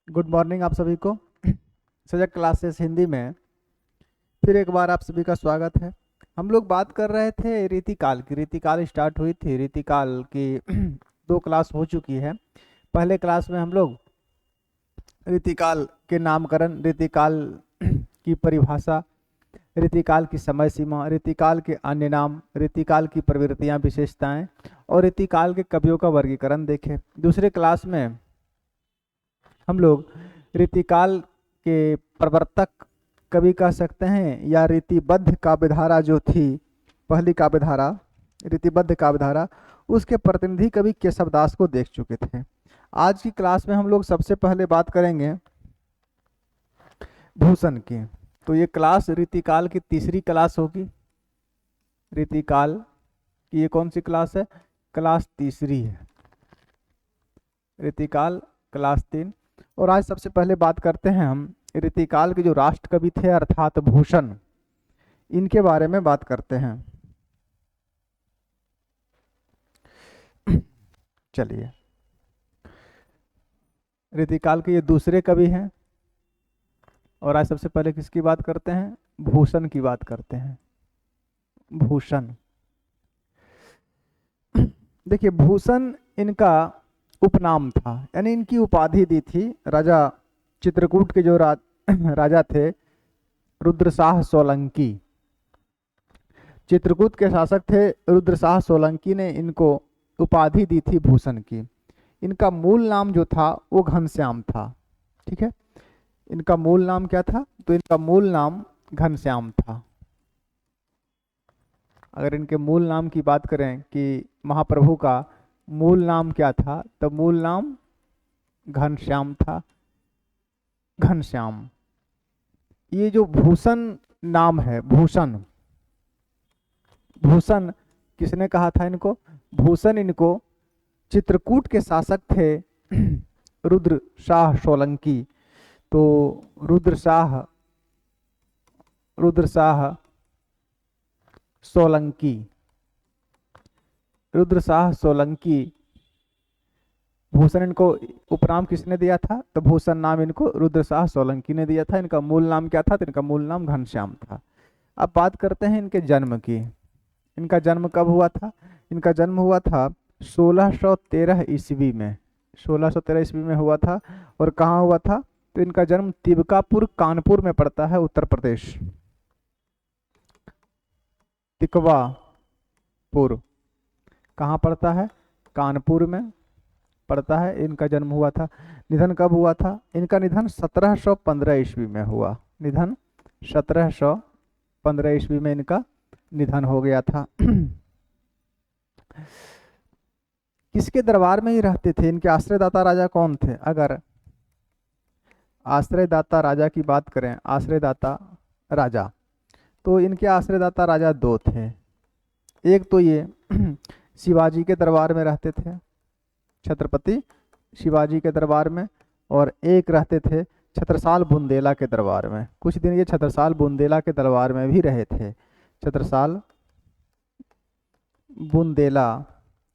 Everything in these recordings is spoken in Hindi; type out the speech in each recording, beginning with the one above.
गुड मॉर्निंग आप सभी को। सजग क्लासेस हिंदी में फिर एक बार आप सभी का स्वागत है। हम लोग बात कर रहे थे रीतिकाल की। रीतिकाल स्टार्ट हुई थी, रीतिकाल की दो क्लास हो चुकी है। पहले क्लास में हम लोग रीतिकाल के नामकरण, रीतिकाल की परिभाषा, रीतिकाल की समय सीमा, रीतिकाल के अन्य नाम, रीतिकाल की प्रवृत्तियां, विशेषताएं और रीतिकाल के कवियों का वर्गीकरण देखे। दूसरे क्लास में हम लोग रीतिकाल के प्रवर्तक कवि कह सकते हैं या रीतिबद्ध काव्यधारा जो थी, पहली काव्यधारा रीतिबद्ध काव्यधारा, उसके प्रतिनिधि कवि केशवदास को देख चुके थे। आज की क्लास में हम लोग सबसे पहले बात करेंगे भूषण की। तो ये क्लास रीतिकाल की तीसरी क्लास होगी। रीतिकाल की ये कौन सी क्लास है? क्लास तीसरी है। रीतिकाल क्लास 3। और आज सबसे पहले बात करते हैं हम रीतिकाल के जो राष्ट्र कवि थे अर्थात भूषण, इनके बारे में बात करते हैं। चलिए, रीतिकाल के ये दूसरे कवि हैं और आज सबसे पहले किसकी बात करते हैं? भूषण की बात करते हैं। भूषण, देखिए भूषण इनका उपनाम था, यानी इनकी उपाधि दी थी राजा चित्रकूट के जो राजा थे रुद्रशाह सोलंकी। चित्रकूट के शासक थे रुद्रशाह सोलंकी ने इनको उपाधि दी थी भूषण की। इनका मूल नाम जो था वो घनश्याम था। ठीक है, इनका मूल नाम क्या था? तो इनका मूल नाम घनश्याम था। अगर इनके मूल नाम की बात करें कि महाप्रभु का मूल नाम क्या था, तो मूल नाम घनश्याम था। घनश्याम, ये जो भूषण नाम है, भूषण, भूषण किसने कहा था इनको? भूषण इनको चित्रकूट के शासक थे रुद्रशाह सोलंकी। तो रुद्रशाह सोलंकी, रुद्रशाह सोलंकी, भूषण इनको उपनाम किसने दिया था? तो भूषण नाम इनको रुद्रशाह सोलंकी ने दिया था। इनका मूल नाम क्या था? तो इनका मूल नाम घनश्याम था। अब बात करते हैं इनके जन्म की। इनका जन्म कब हुआ था? इनका जन्म हुआ था 1613 ईस्वी में। 1613 ईस्वी में हुआ था। और कहाँ हुआ था? तो इनका जन्म तिबकापुर कानपुर में पड़ता है, उत्तर प्रदेश। तिकवापुर कहाँ पड़ता है? कानपुर में पड़ता है। इनका जन्म हुआ था। निधन कब हुआ था? इनका निधन 1715 ईस्वी में हुआ। निधन 1715 ईस्वी में इनका निधन हो गया था। किसके दरबार में ही रहते थे? इनके आश्रयदाता राजा कौन थे? अगर आश्रयदाता राजा की बात करें, आश्रयदाता राजा, तो इनके आश्रयदाता राजा दो थे। एक तो ये शिवाजी के दरबार में रहते थे, छत्रपति शिवाजी के दरबार में, और एक रहते थे छत्रसाल बुंदेला के दरबार में। कुछ दिन ये छत्रसाल बुंदेला के दरबार में भी रहे थे। छत्रसाल बुंदेला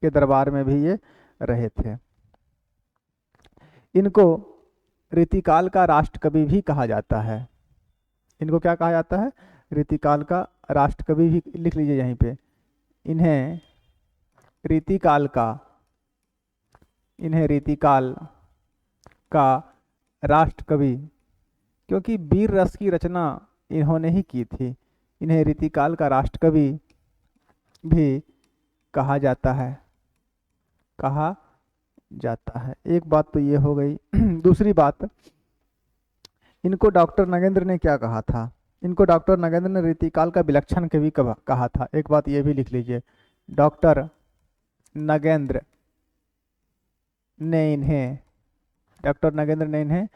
के दरबार में भी ये रहे थे। इनको रीतिकाल का राष्ट्र कवि भी कहा जाता है। इनको क्या कहा जाता है? रीतिकाल का राष्ट्र कवि भी। लिख लीजिए यहीं पे, इन्हें रीतिकाल का राष्ट्र कवि, क्योंकि वीर रस की रचना इन्होंने ही की थी, इन्हें रीतिकाल का राष्ट्र कवि भी कहा जाता है। एक बात तो ये हो गई। दूसरी बात, इनको डॉक्टर नगेंद्र ने क्या कहा था? इनको डॉक्टर नगेंद्र ने रीतिकाल का विलक्षण कवि कहा था। एक बात ये भी लिख लीजिए, डॉक्टर नगेंद्र ने इन्हें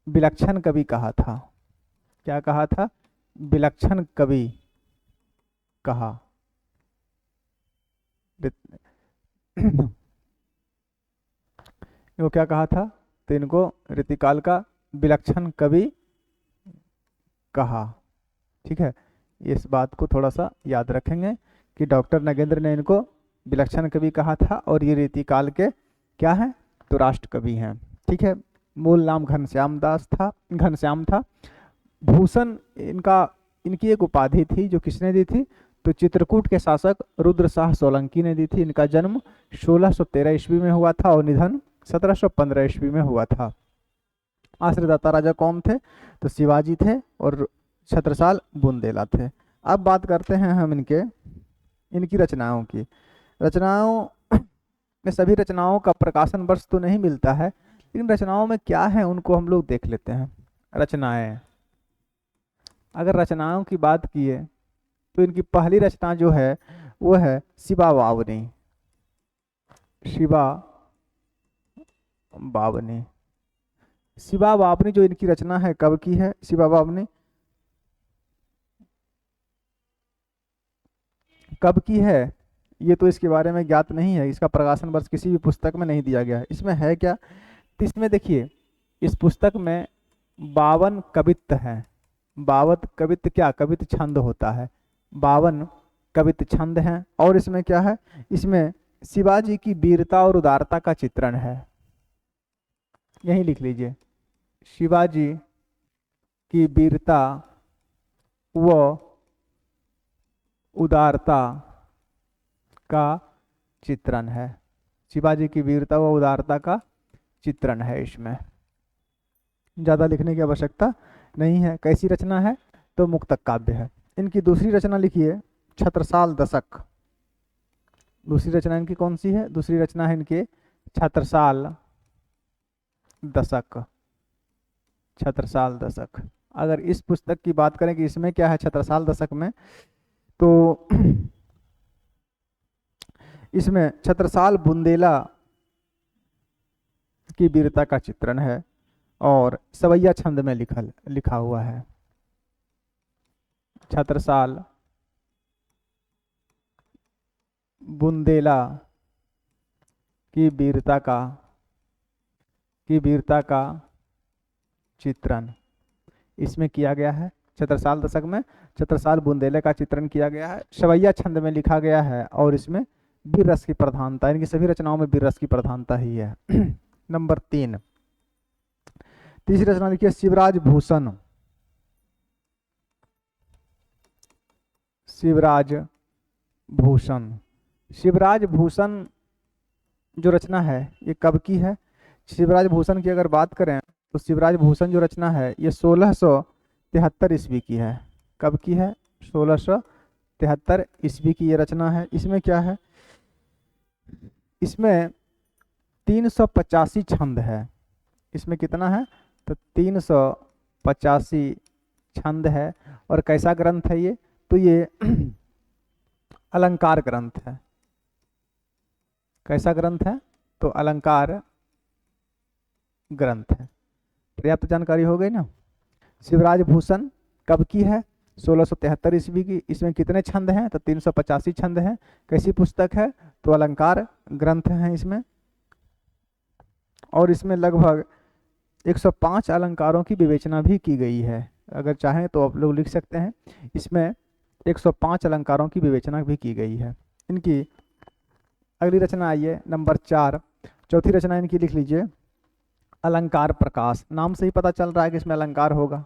विलक्षण कवि कहा था। क्या कहा था? विलक्षण कवि कहा। इनको क्या कहा था? तो इनको रीतिकाल का विलक्षण कवि कहा। ठीक है, इस बात को थोड़ा सा याद रखेंगे कि डॉक्टर नगेंद्र ने इनको विलक्षण कवि कहा था और ये रीतिकाल के क्या हैं? तो राष्ट्र कवि हैं। ठीक है, मूल नाम घनश्याम था। भूषण इनकी एक उपाधि थी जो किसने दी थी, तो चित्रकूट के शासक रुद्र शाह सोलंकी ने दी थी। इनका जन्म 1613 ईस्वी में हुआ था और निधन 1715 ईस्वी में हुआ था। आश्रयदाता राजा कौन थे, तो शिवाजी थे और छत्रसाल बुंदेला थे। अब बात करते हैं हम इनकी रचनाओं की। रचनाओं में सभी रचनाओं का प्रकाशन वर्ष तो नहीं मिलता है, लेकिन रचनाओं में क्या है उनको हम लोग देख लेते हैं। रचनाएं, अगर रचनाओं की बात किए तो इनकी पहली रचना जो है वो है शिवा बावनी। शिवा बावनी, शिवा बावनी जो इनकी रचना है कब की है शिवा बावनी, कब की है ये तो इसके बारे में ज्ञात नहीं है। इसका प्रकाशन वर्ष किसी भी पुस्तक में नहीं दिया गया है। इसमें है क्या, तो इसमें देखिए इस पुस्तक में 52 कवित्त हैं। 52 कवित्त, क्या कवित्त छंद होता है, 52 कवित्त छंद हैं। और इसमें क्या है, इसमें शिवाजी की वीरता और उदारता का चित्रण है। यही लिख लीजिए, शिवाजी की वीरता व उदारता का चित्रण है। शिवाजी की वीरता व उदारता का चित्रण है। इसमें ज़्यादा लिखने की आवश्यकता नहीं है। कैसी रचना है, तो मुक्तक काव्य है। इनकी दूसरी रचना लिखिए छत्रसाल दशक। दूसरी रचना इनकी कौन सी है, दूसरी रचना है इनके छत्रसाल दशक। छत्रसाल दशक, अगर इस पुस्तक की बात करें कि इसमें क्या है छत्रसाल दशक में, तो इसमें छत्रसाल बुंदेला की वीरता का चित्रण है और सवैया छंद में लिखा हुआ है। छत्रसाल बुंदेला की वीरता का चित्रण इसमें किया गया है। छत्रसाल दशक में छत्रसाल बुंदेले का चित्रण किया गया है, सवैया छंद में लिखा गया है और इसमें वीर रस की प्रधानता, इनकी सभी रचनाओं में वीर रस की प्रधानता ही है। नंबर 3, तीसरी रचना लिखिए शिवराज भूषण। शिवराज भूषण, शिवराज भूषण जो रचना है ये कब की है। शिवराज भूषण की अगर बात करें तो शिवराज भूषण जो रचना है ये 1673 ईस्वी की है। कब की है, 1673 ईस्वी की ये रचना है। इसमें क्या है, इसमें 385 छंद है। इसमें कितना है, तो 385 छंद है। और कैसा ग्रंथ है ये, तो ये अलंकार ग्रंथ है। कैसा ग्रंथ है, तो अलंकार ग्रंथ है। पर्याप्त जानकारी हो गई ना। शिवराज भूषण कब की है, 1673 ईस्वी की। इसमें कितने छंद हैं, तो 385 छंद हैं। कैसी पुस्तक है, तो अलंकार ग्रंथ हैं इसमें। और इसमें लगभग 105 अलंकारों की विवेचना भी की गई है। अगर चाहें तो आप लोग लिख सकते हैं, इसमें 105 अलंकारों की विवेचना भी की गई है। इनकी अगली रचना आइए नंबर 4, चौथी रचना इनकी लिख लीजिए अलंकार प्रकाश। नाम से ही पता चल रहा है कि इसमें अलंकार होगा।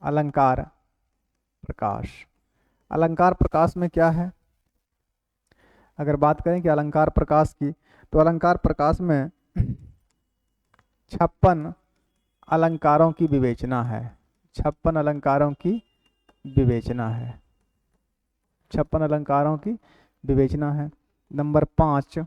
अलंकार प्रकाश, अलंकार प्रकाश में क्या है, अगर बात करें कि अलंकार प्रकाश की, तो अलंकार प्रकाश में 56 अलंकारों की विवेचना है। 56 अलंकारों की विवेचना है। 56 अलंकारों की विवेचना है। नंबर 5,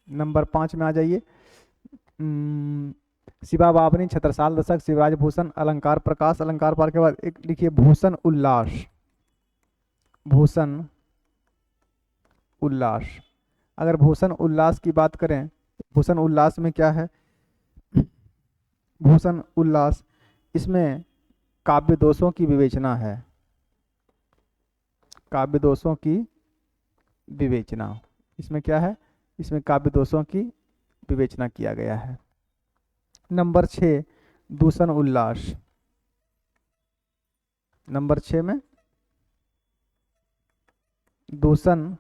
नंबर 5 में आ जाइए। शिवा बावनी, छत्रसाल दशक, शिवराज भूषण, अलंकार प्रकाश। अलंकार पार के बाद एक लिखिए भूषण उल्लास। भूषण उल्लास, अगर भूषण उल्लास की बात करें, भूषण उल्लास में क्या है, भूषण उल्लास इसमें काव्य दोषों की विवेचना है। काव्य दोषों की विवेचना, इसमें क्या है, इसमें काव्य दोषों की विवेचना किया गया है। नंबर 6 दूषण उल्लास। नंबर 6 में दूषण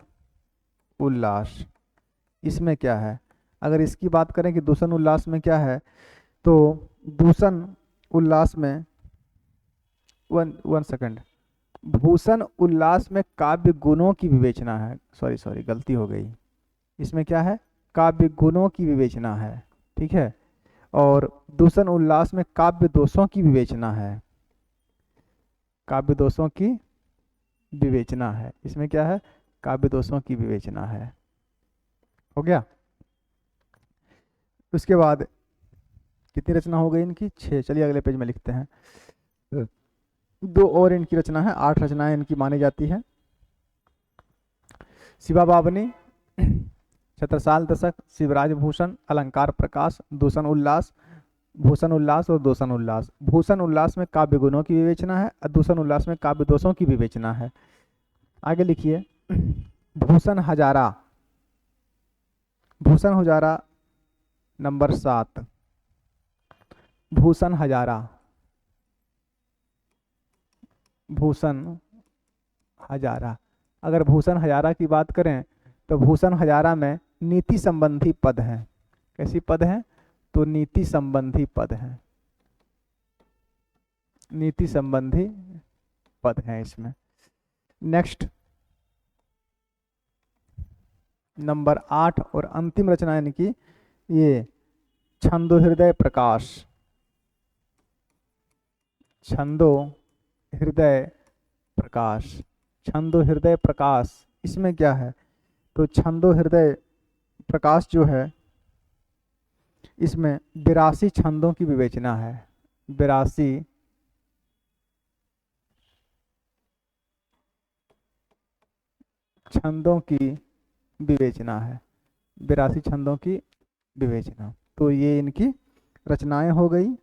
उल्लास, इसमें क्या है? अगर इसकी बात करें कि दूषण उल्लास में क्या है, तो दूषण उल्लास में वन सेकंड, भूषण उल्लास में काव्य गुणों की विवेचना है। सॉरी गलती हो गई। इसमें क्या है? काव्य गुणों की विवेचना है, ठीक है। और दूषण उल्लास में काव्य दोषों की विवेचना है, काव्य दोषों की विवेचना है। इसमें क्या है? काव्य दोषों की विवेचना है। हो गया। उसके बाद कितनी रचना हो गई इनकी? 6। चलिए अगले पेज में लिखते हैं। 2 और इनकी रचना है, 8 रचनाएं इनकी मानी जाती है। शिवा बावनी, छत्रसाल दशक, शिवराज भूषण, अलंकार प्रकाश, दूषण उल्लास, भूषण उल्लास और दूषण उल्लास। भूषण उल्लास में काव्य गुणों की विवेचना है और दूषण उल्लास में काव्य दोषों की विवेचना है। आगे लिखिए। भूषण हजारा, भूषण हजारा नंबर 7। भूषण हजारा, भूषण हजारा। अगर भूषण हजारा की बात करें तो भूषण हजारा में नीति संबंधी पद हैं। कैसी पद हैं? तो नीति संबंधी पद हैं, नीति संबंधी पद हैं इसमें। नेक्स्ट नंबर 8 और अंतिम रचना इनकी ये छंदो हृदय प्रकाश, छंदो हृदय प्रकाश, छंदो हृदय प्रकाश। इसमें क्या है? तो छंदो हृदय प्रकाश जो है, इसमें 82 छंदों की विवेचना है। 82 छंदों की विवेचना है, 82 छंदों की विवेचना। तो ये इनकी रचनाएं हो गई।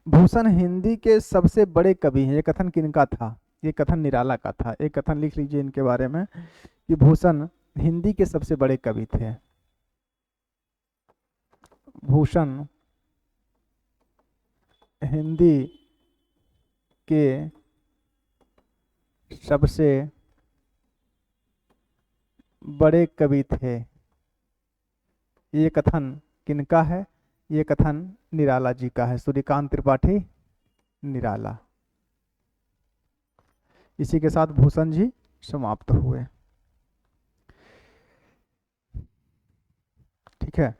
भूषण हिंदी के सबसे बड़े कवि हैं। ये कथन किनका था? ये कथन निराला का था। एक कथन लिख लीजिए इनके बारे में कि भूषण हिंदी के सबसे बड़े कवि थे। भूषण हिंदी के सबसे बड़े कवि थे। ये कथन किनका है? ये कथन निराला जी का है, सूर्यकांत त्रिपाठी निराला। इसी के साथ भूषण जी समाप्त हुए। ठीक है।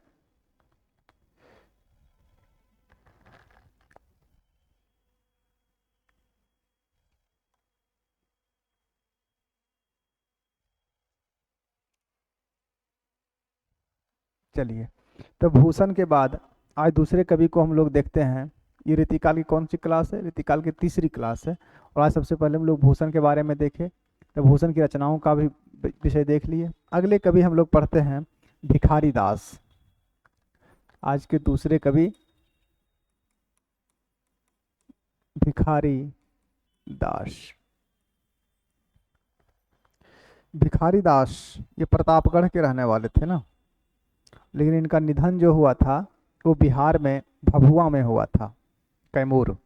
चलिए, तो भूषण के बाद आज दूसरे कवि को हम लोग देखते हैं। ये रीतिकाल की कौन सी क्लास है? रीतिकाल की तीसरी क्लास है। और आज सबसे पहले हम लोग भूषण के बारे में देखें, तो भूषण की रचनाओं का भी विषय देख लिए। अगले कवि हम लोग पढ़ते हैं भिखारी दास। आज के दूसरे कवि भिखारी दास। भिखारी दास ये प्रतापगढ़ के रहने वाले थे ना, लेकिन इनका निधन जो हुआ था वो बिहार में भभुआ में हुआ था, कैमूर।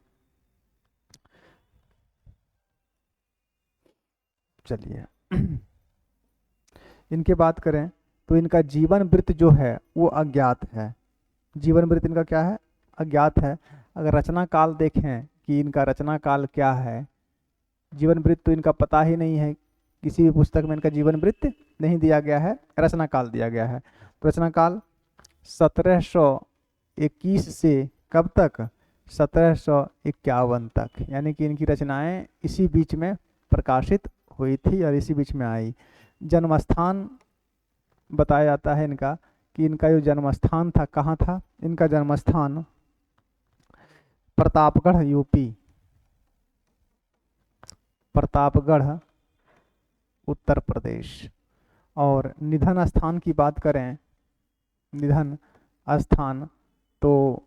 चलिए इनके बात करें तो इनका जीवन वृत्त जो है वो अज्ञात है। जीवन वृत्त इनका क्या है? अज्ञात है। अगर रचना काल देखें कि इनका रचना काल क्या है, जीवन वृत्त तो इनका पता ही नहीं है। किसी भी पुस्तक में इनका जीवन वृत्त नहीं दिया गया है, रचना काल दिया गया है। तो रचना काल 1721 से कब तक? 1751 तक। यानी कि इनकी रचनाएं इसी बीच में प्रकाशित हुई थी और इसी बीच में आई। जन्मस्थान बताया जाता है इनका कि इनका जो जन्मस्थान था कहाँ था? इनका जन्मस्थान प्रतापगढ़ यूपी, प्रतापगढ़ उत्तर प्रदेश। और निधन स्थान की बात करें, निधन स्थान तो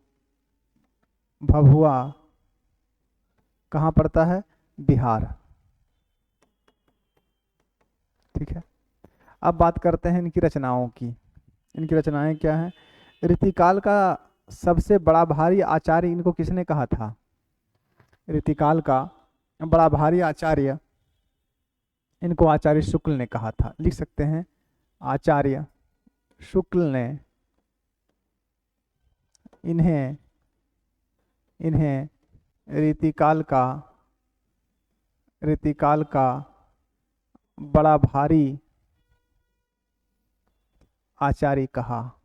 भभुआ कहाँ पड़ता है? बिहार। ठीक है। अब बात करते हैं इनकी रचनाओं की। इनकी रचनाएं क्या हैं? रीतिकाल का सबसे बड़ा भारी आचार्य इनको किसने कहा था? रीतिकाल का बड़ा भारी आचार्य इनको आचार्य शुक्ल ने कहा था। लिख सकते हैं, आचार्य शुक्ल ने इन्हें इन्हें रीतिकाल का बड़ा भारी आचार्य कहा।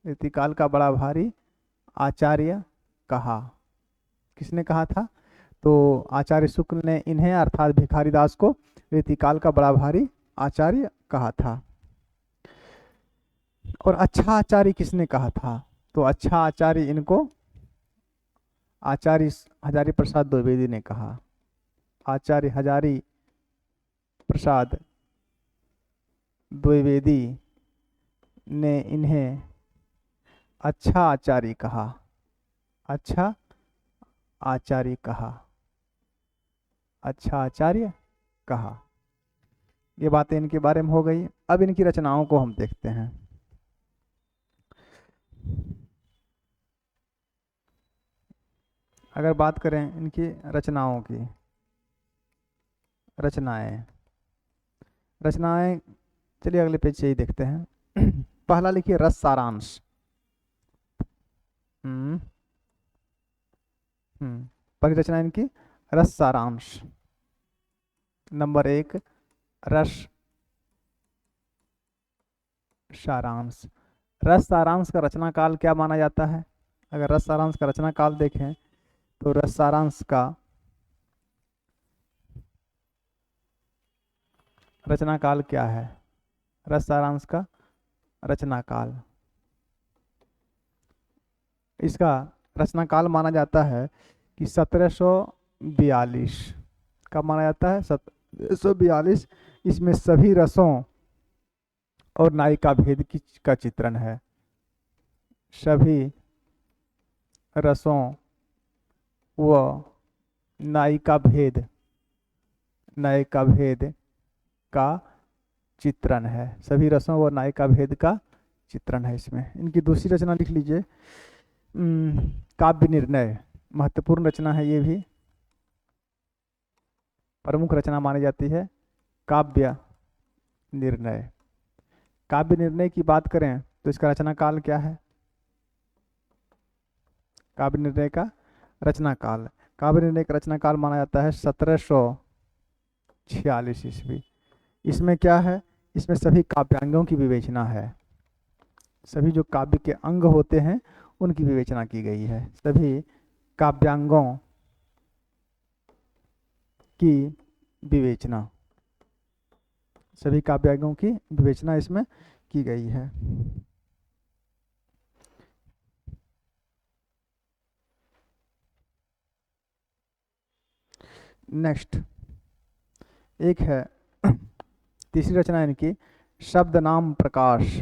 रीतिकाल का बड़ा भारी आचार्य कहा। किसने कहा था? तो आचार्य शुक्ल ने इन्हें अर्थात भिखारीदास को रीतिकाल का बड़ा भारी आचार्य कहा था। और अच्छा आचार्य किसने कहा था? तो अच्छा आचार्य इनको आचार्य हजारी प्रसाद द्विवेदी ने कहा। आचार्य हजारी प्रसाद द्विवेदी ने इन्हें अच्छा आचार्य कहा। अच्छा आचार्य कहा। अच्छा आचार्य कहा। ये बातें इनके बारे में हो गई। अब इनकी रचनाओं को हम देखते हैं। अगर बात करें इनकी रचनाओं की, रचनाएं चलिए अगले पेज से ही देखते हैं। पहला लिखिए रस सारांश। पहली रचना इनकी रस सारांश। नंबर 1 रस सारांश। रस सारांश का रचना काल क्या माना जाता है? अगर रस सारांश का रचना काल देखें तो रस सारांश का रचना काल क्या है? रस सारांश का रचना काल, इसका रचना काल माना जाता है कि 1742 का माना जाता है। 1742 इसमें सभी रसों और नायिका भेद का चित्रण है। सभी रसों व नायिका भेद का चित्रण है। सभी रसों व नायिका भेद का चित्रण है इसमें। इनकी दूसरी रचना लिख लीजिए, काव्य निर्णय। महत्वपूर्ण रचना है, ये भी प्रमुख रचना मानी जाती है। काव्य निर्णय। काव्य निर्णय की बात करें तो इसका रचना काल क्या है? काव्य निर्णय का रचना काल, काव्य निर्णय का रचना काल माना जाता है 1746 ईस्वी। इसमें क्या है? इसमें सभी काव्यांगों की विवेचना है। सभी जो काव्य के अंग होते हैं उनकी विवेचना की गई है। सभी काव्यांगों की विवेचना, सभी काव्यांगों की विवेचना इसमें की गई है। नेक्स्ट एक है तीसरी रचना इनकी शब्द नाम प्रकाश।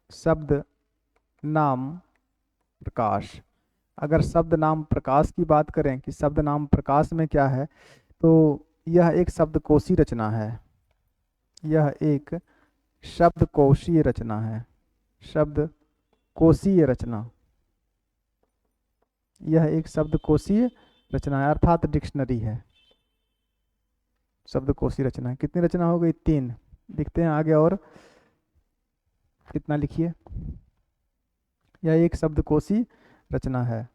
शब्द नाम प्रकाश। अगर शब्द नाम प्रकाश की बात करें कि शब्द नाम प्रकाश में क्या है, तो यह एक शब्दकोशी रचना है। यह एक शब्दकोशीय रचना है। शब्दकोशीय रचना, यह एक शब्दकोशीय रचना है अर्थात डिक्शनरी है। शब्दकोशीय रचना है। कितनी रचना हो गई? 3। लिखते हैं आगे और कितना लिखिए। यह एक शब्दकोशी रचना है।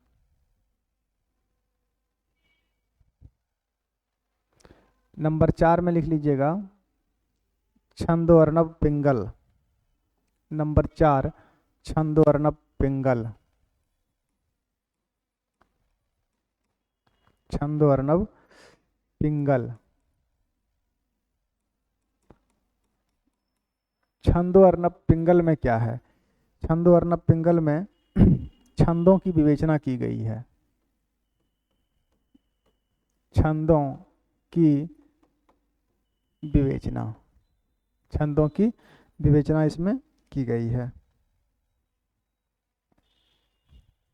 नंबर 4 में लिख लीजिएगा छंदो अर्णव पिंगल। नंबर 4 छंदो अर्णव पिंगल। छंदो अर्णव पिंगल। छंदो अर्णव पिंगल में क्या है? छंदो अर्णव पिंगल में छंदों की विवेचना की गई है। छंदों की विवेचना, छंदों की विवेचना इसमें की गई है।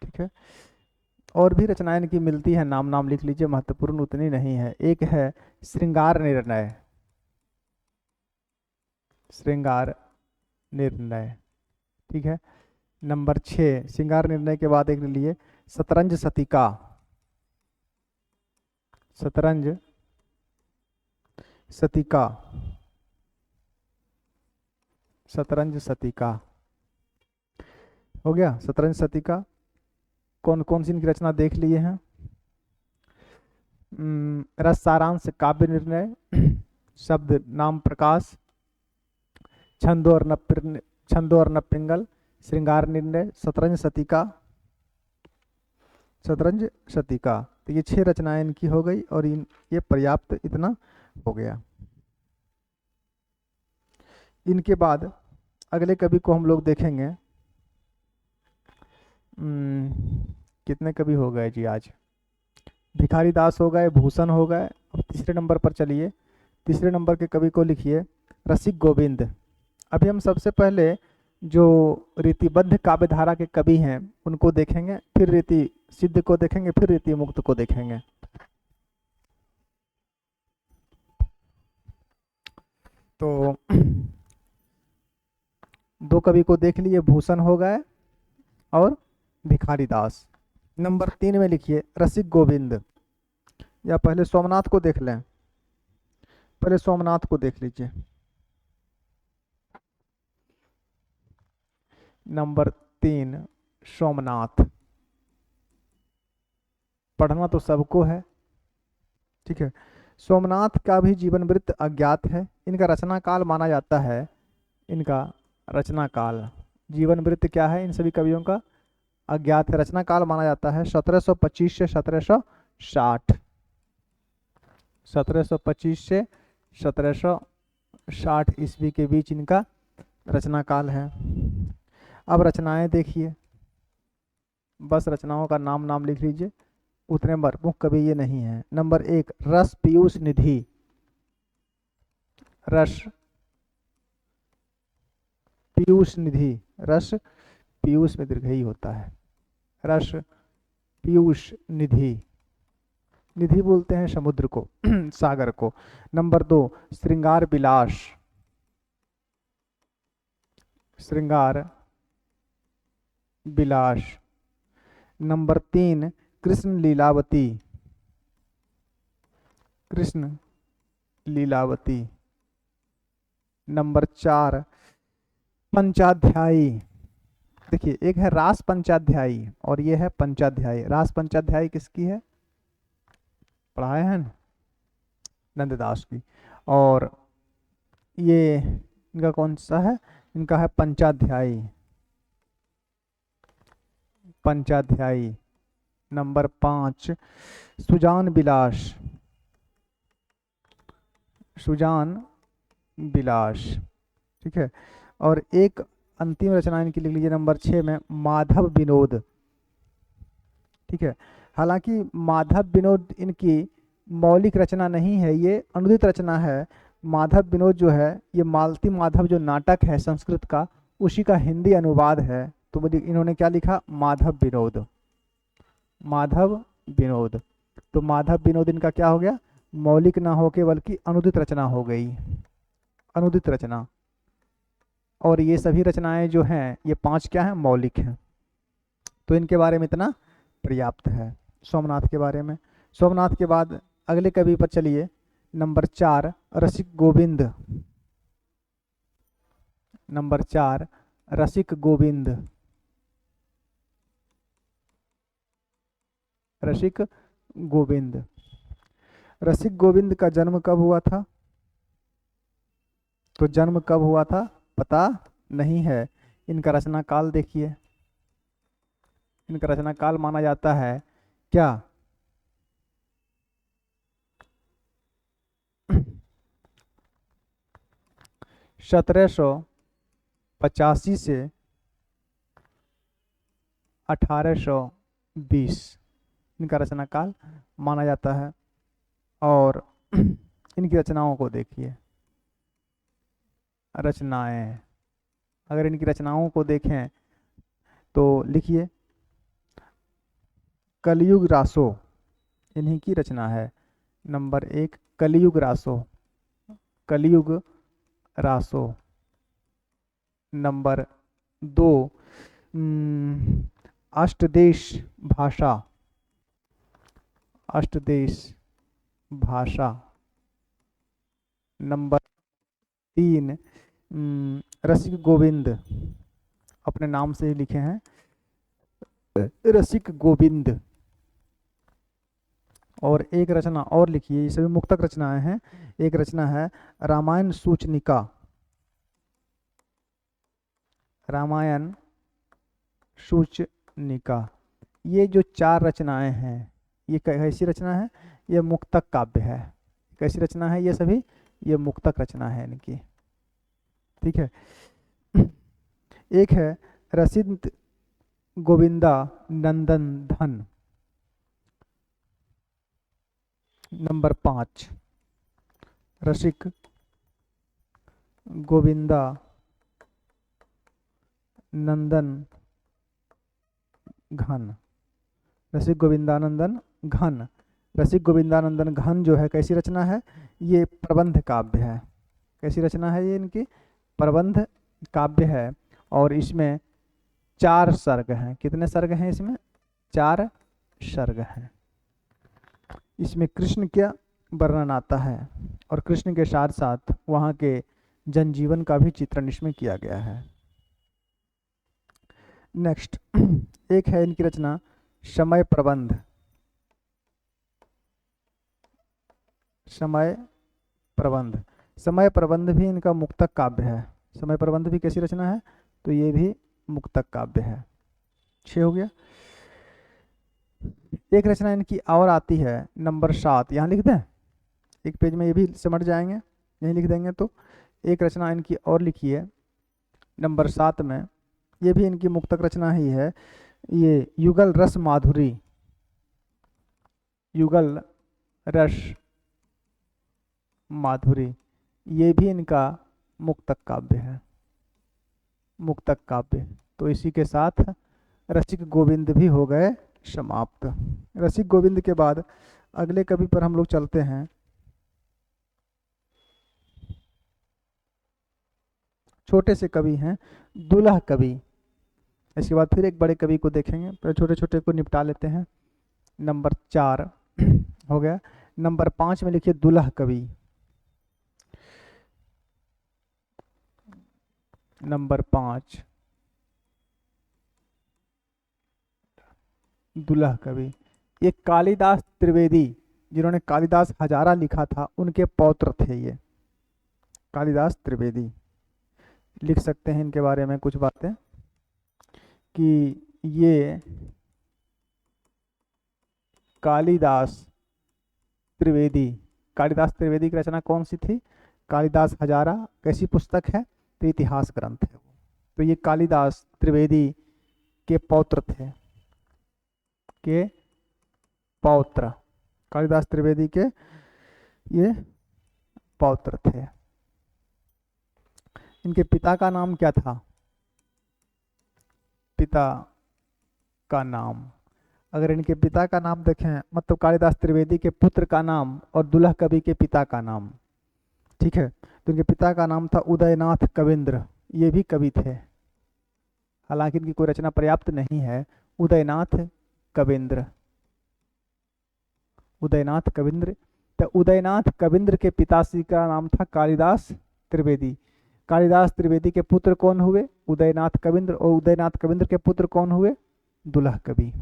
ठीक है। और भी रचनाएं इनकी मिलती है, नाम लिख लीजिए, महत्वपूर्ण उतनी नहीं है। एक है श्रृंगार निर्णय। श्रृंगार निर्णय, ठीक है। नंबर 6 श्रृंगार निर्णय के बाद एक ले लिए, शतरंज सतिका। शतरंज सतिका, शतरंज सतिका हो गया। शतरंज सतिका कौन कौन सी इनकी रचना देख लिए हैं? रस सारांश, काव्य निर्णय, शब्द नाम प्रकाश, छंदो और नपिंगल, श्रृंगार निर्णय, शतरंज सतिका, शतरंज सतिका। तो ये 6 रचनाएं इनकी हो गई और ये पर्याप्त इतना हो गया। इनके बाद अगले कवि को हम लोग देखेंगे। कितने कवि हो गए जी आज? भिखारी दास हो गए, भूषण हो गए। अब तीसरे नंबर पर चलिए। तीसरे नंबर के कवि को लिखिए रसिक गोविंद। अभी हम सबसे पहले जो रीतिबद्ध काव्यधारा के कवि हैं उनको देखेंगे, फिर रीति सिद्ध को देखेंगे, फिर रीति मुक्त को देखेंगे। तो 2 कवि को देख लिए, भूषण हो गए और भिखारी दास। नंबर 3 में लिखिए रसिक गोविंद। या पहले सोमनाथ को देख लें, पहले सोमनाथ को देख लीजिए। नंबर 3 सोमनाथ। पढ़ना तो सबको है, ठीक है। सोमनाथ का भी जीवन वृत्त अज्ञात है। इनका रचना काल माना जाता है, इनका रचना काल, जीवन वृत्त क्या है इन सभी कवियों का अज्ञात है। रचना काल माना जाता है 1725 से 1760, 1725 से 1760 ईस्वी के बीच इनका रचना काल है। अब रचनाएं देखिए, बस रचनाओं का नाम नाम लिख लीजिए, उतने प्रमुख कवि ये नहीं है। नंबर 1 रस पीयूष निधि। रस पीयूष निधि, रस पीयूष में दीर्घई होता है, रस पीयूष निधि। निधि बोलते हैं समुद्र को सागर को। नंबर 2 श्रृंगार विलास, श्रृंगार विलास। नंबर 3 कृष्ण लीलावती, कृष्ण लीलावती। नंबर 4 पंचाध्यायी। देखिए एक है रास पंचाध्यायी और ये है पंचाध्यायी। रास पंचाध्यायी किसकी है? पढ़ाए हैं नंददास की। और ये इनका कौन सा है? इनका है पंचाध्यायी, पंचाध्यायी। नंबर 5 सुजान विलास, सुजान विलास, ठीक है। और एक अंतिम रचना इनकी लिख लीजिए नंबर 6 में माधव विनोद, ठीक है। हालांकि माधव विनोद इनकी मौलिक रचना नहीं है, ये अनुदित रचना है। माधव विनोद जो है ये मालती माधव जो नाटक है संस्कृत का, उसी का हिंदी अनुवाद है। तो इन्होंने क्या लिखा? माधव विनोद, माधव विनोद। तो माधव विनोद इनका क्या हो गया? मौलिक ना होके बल्कि अनुदित रचना हो गई, अनुदित रचना। और ये सभी रचनाएं जो हैं ये 5 क्या हैं? मौलिक हैं। तो इनके बारे में इतना पर्याप्त है सोमनाथ के बारे में। सोमनाथ के बाद अगले कवि पर चलिए। नंबर 4 रसिक गोविंद। नंबर 4 रसिक गोविंद, रसिक गोविंद। रसिक गोविंद का जन्म कब हुआ था? तो जन्म कब हुआ था पता नहीं है। इनका रचना काल देखिए, इनका रचना काल माना जाता है क्या? 1785 से 1820 इनका रचना काल माना जाता है। और इनकी रचनाओं को देखिए, रचनाएं, अगर इनकी रचनाओं को देखें तो लिखिए कलयुग रासो, इन्हीं की रचना है। नंबर 1 कलयुग रासो, कलयुग रासो। नंबर 2 अष्टदेश भाषा, अष्टदेश भाषा। नंबर 3 रसिक गोविंद, अपने नाम से ही लिखे हैं रसिक गोविंद। और एक रचना और लिखिए, ये सभी मुक्तक रचनाएं हैं। एक रचना है रामायण सूचनिका, रामायण सूचनिका। ये जो 4 रचनाएं हैं, ये कैसी रचना है? ये मुक्तक काव्य है। कैसी रचना है ये सभी? ये मुक्तक रचना है इनकी। ठीक है। एक है रसिक गोविंदा नंदन धन, नंबर 5 रसिक गोविंदा नंदन घन, रसिक गोविंदानंदन घन। रसिक गोविंदानंदन घन जो है कैसी रचना है? ये प्रबंध काव्य है। कैसी रचना है ये इनकी? प्रबंध काव्य है। और इसमें 4 सर्ग हैं। कितने सर्ग हैं इसमें? 4 सर्ग हैं। इसमें कृष्ण का वर्णन आता है और कृष्ण के साथ साथ वहाँ के जनजीवन का भी चित्रण इसमें किया गया है। नेक्स्ट एक है इनकी रचना समय प्रबंध, समय प्रबंध। समय प्रबंध भी इनका मुक्तक काव्य है। समय प्रबंध भी कैसी रचना है? तो ये भी मुक्तक काव्य है। 6 हो गया। एक रचना इनकी और आती है नंबर 7, यहाँ लिख दें, एक पेज में ये भी सिमट जाएंगे, यहीं लिख देंगे। तो एक रचना इनकी और लिखी है नंबर 7 में, ये भी इनकी मुक्तक रचना ही है। ये युगल रस माधुरी, युगल रस माधुरी, ये भी इनका मुक्तक काव्य है, मुक्तक काव्य। तो इसी के साथ रसिक गोविंद भी हो गए समाप्त। रसिक गोविंद के बाद अगले कवि पर हम लोग चलते हैं, छोटे से कवि हैं दुल्ह कवि। इसके बाद फिर एक बड़े कवि को देखेंगे, पहले छोटे छोटे को निपटा लेते हैं। नंबर 4 हो गया। नंबर 5 में लिखिए दुल्ह कवि, नंबर 5 दुल्ह कवि। ये कालिदास त्रिवेदी, जिन्होंने कालिदास हजारा लिखा था, उनके पौत्र थे ये कालिदास त्रिवेदी। लिख सकते हैं इनके बारे में कुछ बातें कि ये कालिदास त्रिवेदी, कालिदास त्रिवेदी की रचना कौन सी थी? कालिदास हजारा। कैसी पुस्तक है? तो इतिहास ग्रंथ है। तो ये कालिदास त्रिवेदी के पौत्र थे, के पौत्र, कालिदास त्रिवेदी के ये पौत्र थे। इनके पिता का नाम क्या था? पिता का नाम, अगर इनके पिता का नाम देखें, मतलब कालिदास त्रिवेदी के पुत्र का नाम और दुल्ह कवि के पिता का नाम, ठीक है, तो इनके पिता का नाम था उदयनाथ कविंद्र। ये भी कवि थे, हालांकि इनकी कोई रचना पर्याप्त नहीं है। उदयनाथ कविंद्र, उदयनाथ कविंद्र। तो उदयनाथ कविंद्र के पिताश्री का नाम था कालिदास त्रिवेदी। कालिदास त्रिवेदी के पुत्र कौन हुए? उदयनाथ कविंद्र। और उदयनाथ कविंद्र के पुत्र कौन हुए? दुल्ह कवि।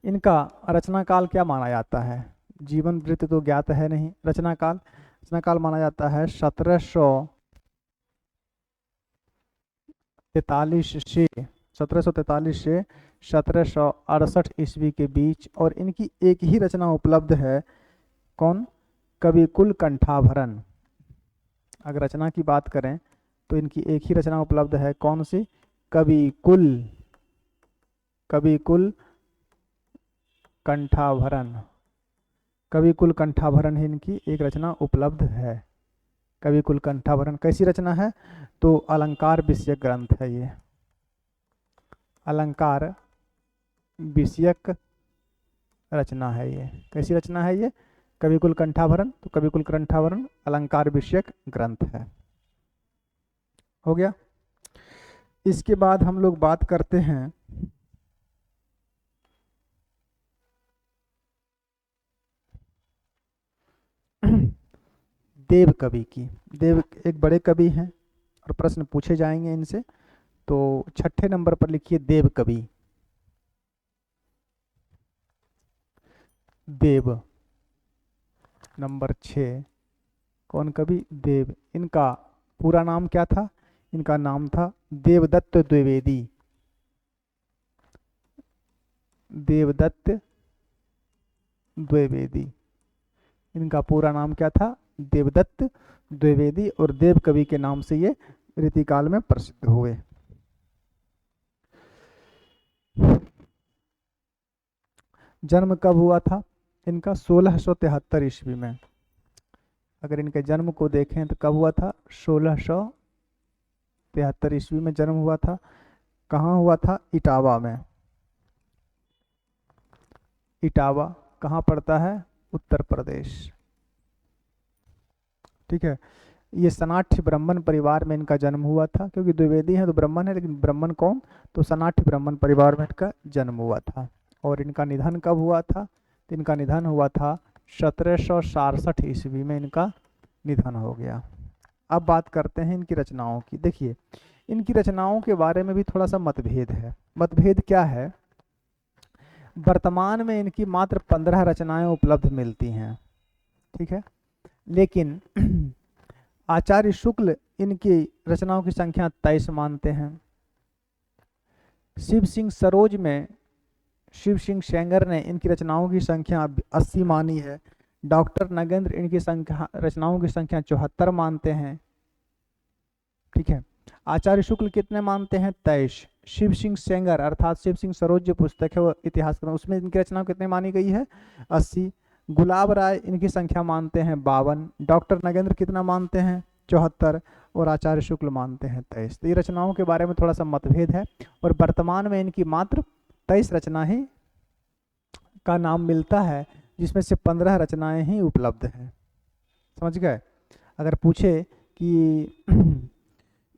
इनका रचना काल क्या माना जाता है? जीवन वृत्त तो ज्ञात है नहीं। रचना काल माना जाता है 1743 से 1768 ईस्वी के बीच। और इनकी एक ही रचना उपलब्ध है, कौन? कविकुल कंठाभरण। अगर रचना की बात करें तो इनकी एक ही रचना उपलब्ध है, कौन सी? कविकुल, कविकुल कंठाभरण। कविकुल कंठाभरण ही इनकी एक रचना उपलब्ध है। कविकुल कंठाभरण कैसी रचना है? तो अलंकार विषयक ग्रंथ है ये, अलंकार विषयक रचना है ये। कैसी रचना है ये? कविकुल कंठाभरण। तो कविकुल कंठाभरण अलंकार विषयक ग्रंथ है। हो गया। इसके बाद हम लोग बात करते हैं देव कवि की। देव एक बड़े कवि हैं और प्रश्न पूछे जाएंगे इनसे। तो 6ठे नंबर पर लिखिए देव कवि। देव नंबर 6 कौन कवि? देव। इनका पूरा नाम क्या था? इनका नाम था देवदत्त द्विवेदी। देवदत्त द्विवेदी, इनका पूरा नाम क्या था? देवदत्त द्विवेदी। और देव कवि के नाम से ये रीतिकाल में प्रसिद्ध हुए। जन्म कब हुआ था इनका? 1673 ईस्वी में। अगर इनके जन्म को देखें तो कब हुआ था? 1673 ईस्वी में जन्म हुआ था। कहाँ हुआ था? इटावा में। इटावा कहाँ पड़ता है? उत्तर प्रदेश। ठीक है। ये सनाठ्य ब्राह्मण परिवार में इनका जन्म हुआ था, क्योंकि द्विवेदी है तो ब्राह्मण है, लेकिन ब्राह्मण कौन? तो सनाठ्य ब्राह्मण परिवार में इनका जन्म हुआ था। और इनका निधन कब हुआ था? तो इनका निधन हुआ था 1767 ईस्वी में इनका निधन हो गया। अब बात करते हैं इनकी रचनाओं की। देखिए, इनकी रचनाओं के बारे में भी थोड़ा सा मतभेद है। मतभेद क्या है? वर्तमान में इनकी मात्र 15 रचनाएं उपलब्ध मिलती हैं। ठीक है। लेकिन आचार्य शुक्ल इनकी रचनाओं की संख्या 23 मानते हैं। शिव सिंह सरोज में शिव सिंह सेंगर ने इनकी रचनाओं की संख्या 80 मानी है। डॉक्टर नगेंद्र इनकी संख्या रचनाओं की संख्या 74 मानते हैं। ठीक है। आचार्य शुक्ल कितने मानते हैं? 23। शिव सिंह सेंगर अर्थात शिव सिंह सरोज जो पुस्तक है वो इतिहास में, उसमें इनकी रचना कितने मानी गई है? 80। गुलाब राय इनकी संख्या मानते हैं 52। डॉक्टर नगेंद्र कितना मानते हैं? 74। और आचार्य शुक्ल मानते हैं 23। तो ये रचनाओं के बारे में थोड़ा सा मतभेद है। और वर्तमान में इनकी मात्र 23 रचना ही का नाम मिलता है, जिसमें से 15 रचनाएं ही उपलब्ध हैं। समझ गए? अगर पूछे कि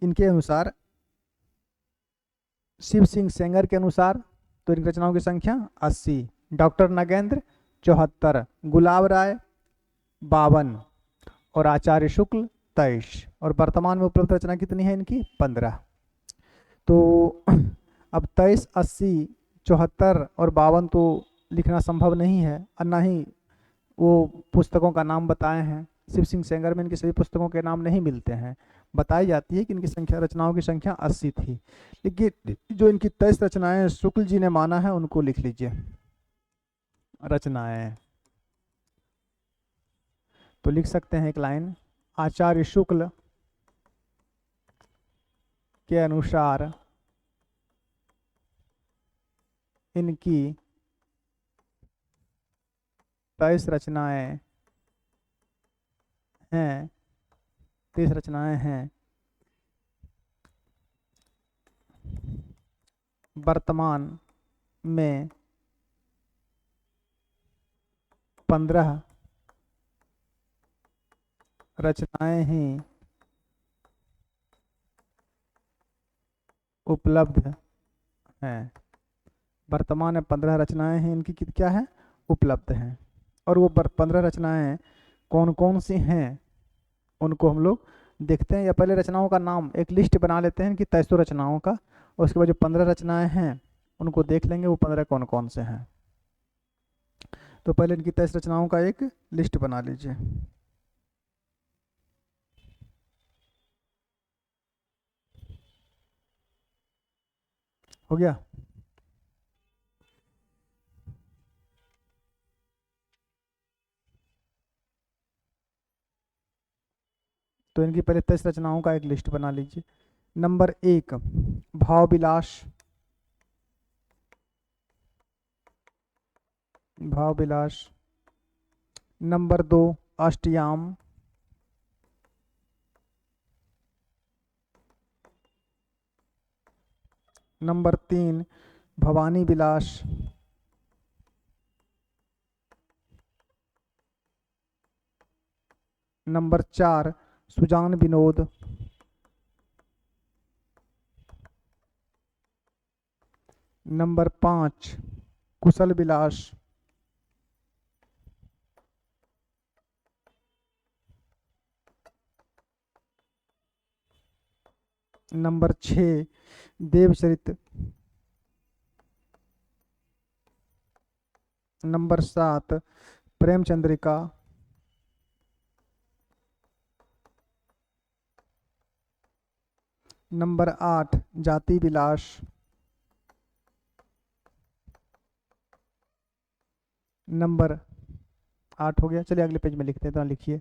इनके अनुसार, शिव सिंह सेंगर के अनुसार, तो इनकी रचनाओं की संख्या 80। डॉक्टर नगेंद्र 74, गुलाब राय 52 और आचार्य शुक्ल 23। और वर्तमान में उपलब्ध रचना कितनी है इनकी? 15। तो अब 23, 80, 74 और 52 तो लिखना संभव नहीं है, और ना ही वो पुस्तकों का नाम बताए हैं। शिव सिंह सेंगर में इनकी सभी पुस्तकों के नाम नहीं मिलते हैं। बताई जाती है कि इनकी संख्या, रचनाओं की संख्या 80 थी। लेकिन जो इनकी 23 रचनाएं शुक्ल जी ने माना है, उनको लिख लीजिए। रचनाएं तो लिख सकते हैं एक लाइन, आचार्य शुक्ल के अनुसार इनकी 23 रचनाएं हैं, 30 रचनाएं हैं। वर्तमान में 15 रचनाएं ही उपलब्ध हैं। वर्तमान में 15 रचनाएं हैं इनकी, क्या है? उपलब्ध हैं। और वो 15 रचनाएं कौन कौन सी हैं उनको हम लोग देखते हैं। या पहले रचनाओं का नाम एक लिस्ट बना लेते हैं कि 23 रचनाओं का, और उसके बाद जो 15 रचनाएं हैं उनको देख लेंगे वो 15 कौन कौन से हैं। तो पहले इनकी 23 रचनाओं का एक लिस्ट बना लीजिए। हो गया? तो इनकी पहले 23 रचनाओं का एक लिस्ट बना लीजिए। नंबर 1 भाव विलास। भाव विलास। नंबर 2 अष्टयाम। नंबर 3 भवानी विलास। नंबर 4 सुजान विनोद। नंबर 5 कुशल विलास। नंबर 6 देवचरित। नंबर 7 प्रेमचंद्रिका। नंबर 8 जाति विलास। नंबर 8 हो गया। चलिए अगले पेज में लिखते हैं, तो लिखिए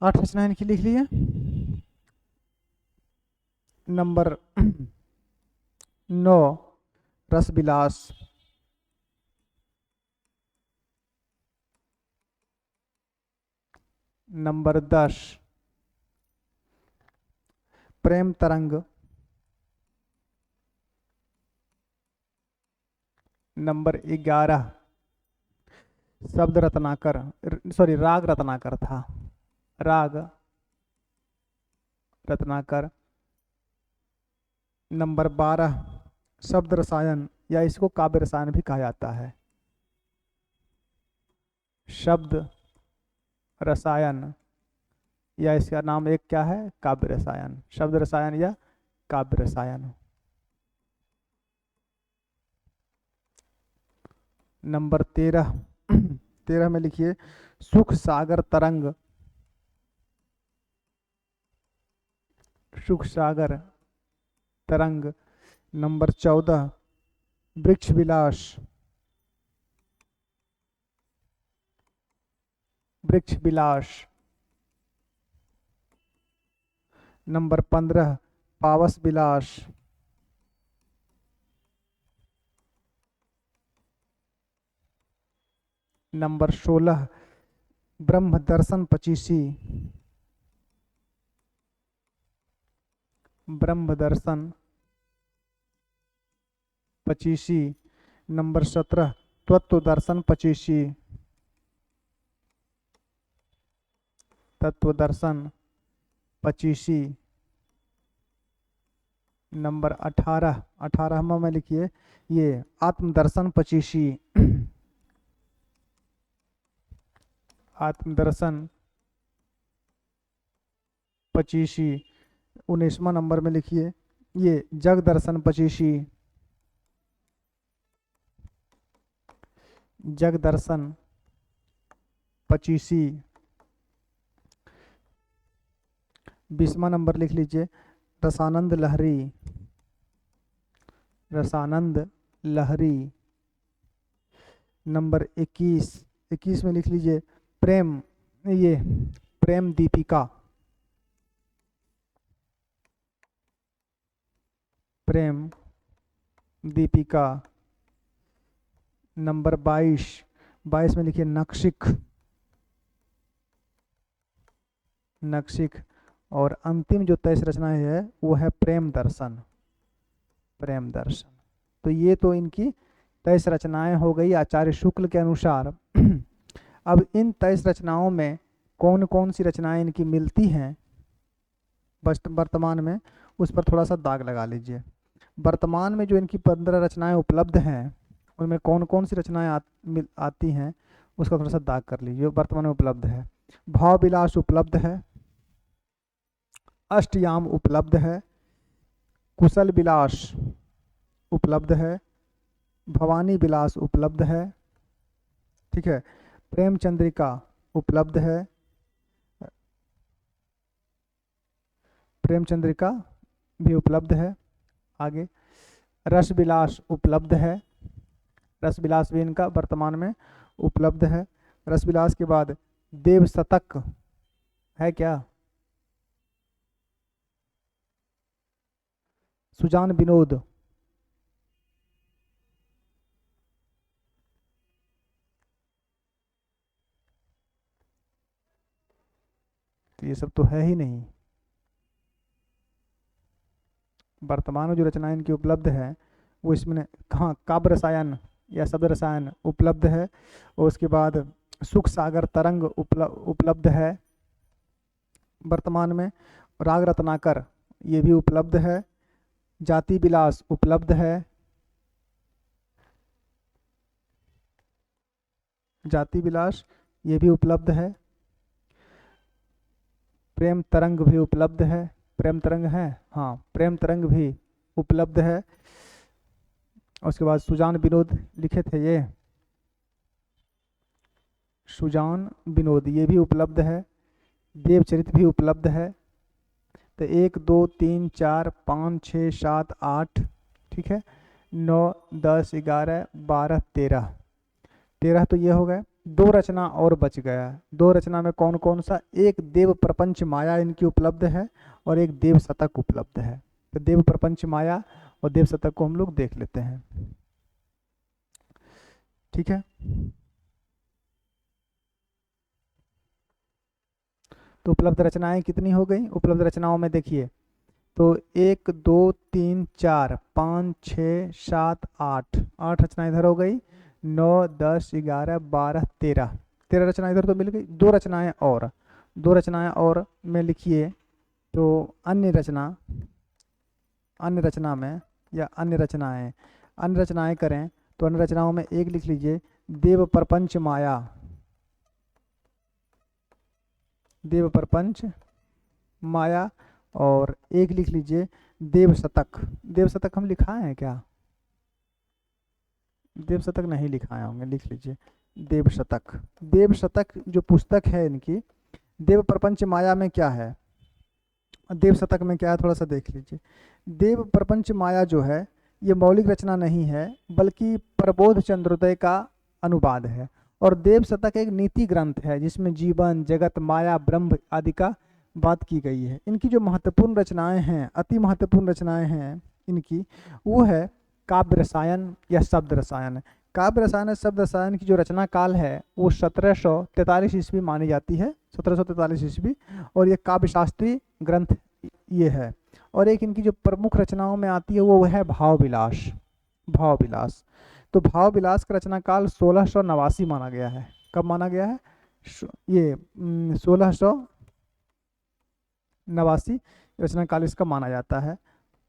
8 रचनाएं इनकी लिख लिए। नंबर 9 रस विलास। नंबर 10 प्रेम तरंग। नंबर 11 शब्द रत्नाकर, सॉरी राग रत्नाकर था, राग रत्नाकर। नंबर 12 शब्द रसायन, या इसको काव्य रसायन भी कहा जाता है। शब्द रसायन, या इसका नाम एक क्या है, काव्य रसायन। शब्द रसायन या काव्य रसायन। नंबर 13 में लिखिए सुख सागर तरंग। सुख सागर तरंग। नंबर 14 वृक्ष विलास। वृक्ष विलास। नंबर 15 पावस विलास। नंबर 16 ब्रह्म दर्शन पचीसी। ब्रह्म दर्शन पचीसी। नंबर 17 तत्व दर्शन पचीसी। तत्व दर्शन पचीसी। नंबर 18 में लिखिए ये आत्मदर्शन पचीसी। आत्मदर्शन पचीसी। 19वां नंबर में लिखिए ये जग दर्शन पचीसी। जग दर्शन पचीसी। 20वां नंबर लिख लीजिए रसानंद लहरी। रसानंद लहरी। नंबर 21 में लिख लीजिए प्रेम, ये प्रेम दीपिका। प्रेम दीपिका। नंबर 22 में लिखिए नक्शिक। नक्शिक। और अंतिम जो 23 रचनाएं है वो है प्रेम दर्शन। प्रेम दर्शन। तो ये तो इनकी 23 रचनाएं हो गई आचार्य शुक्ल के अनुसार। अब इन 23 रचनाओं में कौन कौन सी रचनाएं इनकी मिलती हैं वर्तमान में, उस पर थोड़ा सा दाग लगा लीजिए। वर्तमान में जो इनकी 15 रचनाएं उपलब्ध हैं उनमें कौन कौन सी रचनाएं आती हैं उसका थोड़ा सा दाग कर लीजिए। वर्तमान में उपलब्ध है भाव विलास उपलब्ध है, अष्टयाम उपलब्ध है, कुशल विलास उपलब्ध है, भवानी विलास उपलब्ध है, ठीक है, प्रेम चंद्रिका उपलब्ध है, प्रेम चंद्रिका भी उपलब्ध है। आगे रस विलास उपलब्ध है। रस विलास भी इनका वर्तमान में उपलब्ध है। रस विलास के बाद देव शतक है क्या, सुजान विनोद, तो ये सब तो है ही नहीं। वर्तमान में जो रचनाएं इनकी उपलब्ध है वो इसमें कहाँ, काव्य रसायन या शब्द रसायन उपलब्ध है। और उसके बाद सुख सागर तरंग उपलब्ध है वर्तमान में। राग रत्नाकर ये भी उपलब्ध है। जाति विलास उपलब्ध है। जाति विलास ये भी उपलब्ध है। प्रेम तरंग भी उपलब्ध है। प्रेम तरंग है, हाँ प्रेम तरंग भी उपलब्ध है। उसके बाद सुजान विनोद लिखे थे ये, सुजान विनोद ये भी उपलब्ध है। देवचरित भी उपलब्ध है। तो 1 2 3 4 5 6 7 8, ठीक है, 9 10 11 12 13, 13 तो ये हो गए। 2 रचना और बच गया। 2 रचना में कौन कौन सा? एक देव प्रपंच माया इनकी उपलब्ध है और एक देव शतक उपलब्ध है। तो देव प्रपंच माया और देव शतक को हम लोग देख लेते हैं, ठीक है। तो उपलब्ध रचनाएं कितनी हो गई? उपलब्ध रचनाओं में देखिए तो 1 2 3 4 5 6 7 8, 8 रचना इधर हो गई। 9 10 11 12 13, 13 रचना इधर तो मिल गई। 2 रचनाएं और, 2 रचनाएं और में लिखिए तो अन्य रचना, अन्य रचना में या अन्य रचनाएं करें तो अन्य रचनाओं में एक लिख लीजिए देव प्रपंच माया, देव प्रपंच माया, और एक लिख लीजिए देव शतक। देव शतक हम लिखाए हैं क्या? देव शतक नहीं लिखाए होंगे, लिख लीजिए देव शतक। देव शतक जो पुस्तक है इनकी, देव प्रपंच माया में क्या है, देव शतक में क्या है, थोड़ा सा देख लीजिए। देव प्रपंच माया जो है ये मौलिक रचना नहीं है बल्कि प्रबोध चंद्रोदय का अनुवाद है। और देव शतक एक नीति ग्रंथ है जिसमें जीवन, जगत, माया, ब्रह्म आदि का बात की गई है। इनकी जो महत्वपूर्ण रचनाएं हैं, अति महत्वपूर्ण रचनाएं हैं इनकी, वो है काव्य रसायन या शब्द रसायन। काव्य रसायन और शब्द रसायन की जो रचना काल है वो 1743 ईस्वी मानी जाती है, 1743 ईस्वी। और ये काव्य शास्त्रीय ग्रंथ ये है। और एक इनकी जो प्रमुख रचनाओं में आती है वो है भाव विलास। भाव विलास, तो भाव विलास का रचना काल 1689 माना गया है। कब माना गया है? ये 1689 रचना काल इसका माना जाता है।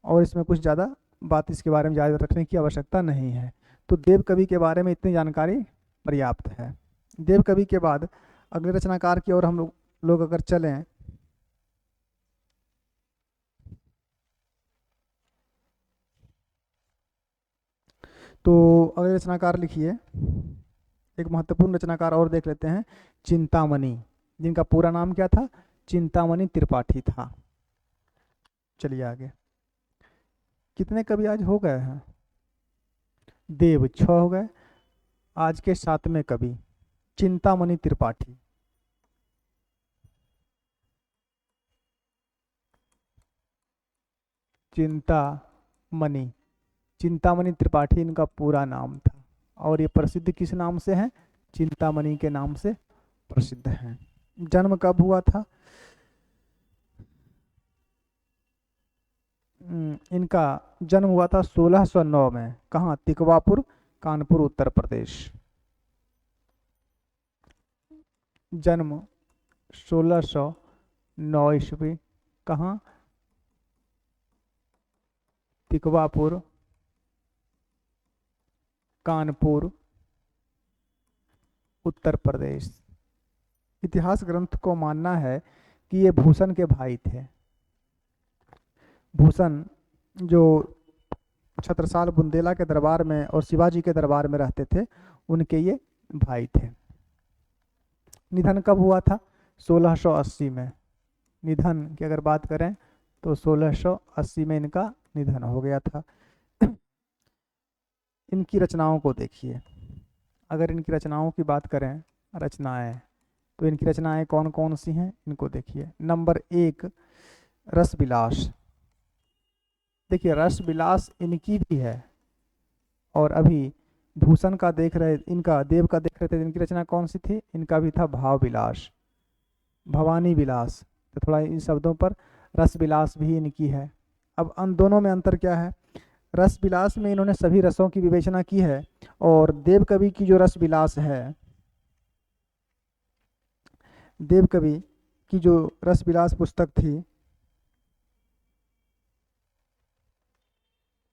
और इसमें कुछ ज़्यादा बात इसके बारे में याद रखने की आवश्यकता नहीं है। तो देव कवि के बारे में इतनी जानकारी पर्याप्त है। देव कवि के बाद अगले रचनाकार की ओर हम लोग अगर चलें तो अगले रचनाकार लिखिए, एक महत्वपूर्ण रचनाकार और देख लेते हैं, चिंतामणि, जिनका पूरा नाम क्या था? चिंतामणि त्रिपाठी था। चलिए आगे, कितने कवि आज हो गए हैं? देव 6 हो गए। आज के 7वें कवि चिंतामणि त्रिपाठी। चिंतामणि, चिंतामणि त्रिपाठी इनका पूरा नाम था। और ये प्रसिद्ध किस नाम से हैं? चिंतामणि के नाम से प्रसिद्ध हैं। जन्म कब हुआ था इनका? जन्म हुआ था 1609 में। कहाँ? तिकवापुर, कानपुर, उत्तर प्रदेश। जन्म 1609 ईस्वी। कहाँ? तिकवापुर, कानपुर, उत्तर प्रदेश। इतिहास ग्रंथ को मानना है कि ये भूषण के भाई थे। भूषण जो छत्रसाल बुंदेला के दरबार में और शिवाजी के दरबार में रहते थे, उनके ये भाई थे। निधन कब हुआ था? 1680 में। निधन की अगर बात करें तो 1680 में इनका निधन हो गया था। इनकी रचनाओं को देखिए, अगर इनकी रचनाओं की बात करें, रचनाएं, तो इनकी रचनाएं कौन कौन सी हैं इनको देखिए। नंबर 1 रस विलास। देखिए रस विलास इनकी भी है। और अभी भूषण का देख रहे, इनका देव का देख रहे थे, इनकी रचना कौन सी थी? इनका भी था भाव विलास, भवानी विलास। तो थोड़ा इन शब्दों पर, रस विलास भी इनकी है। अब उन दोनों में अंतर क्या है? रस विलास में इन्होंने सभी रसों की विवेचना की है। और देव कवि की जो रस विलास है, देव कवि की जो रस विलास पुस्तक थी,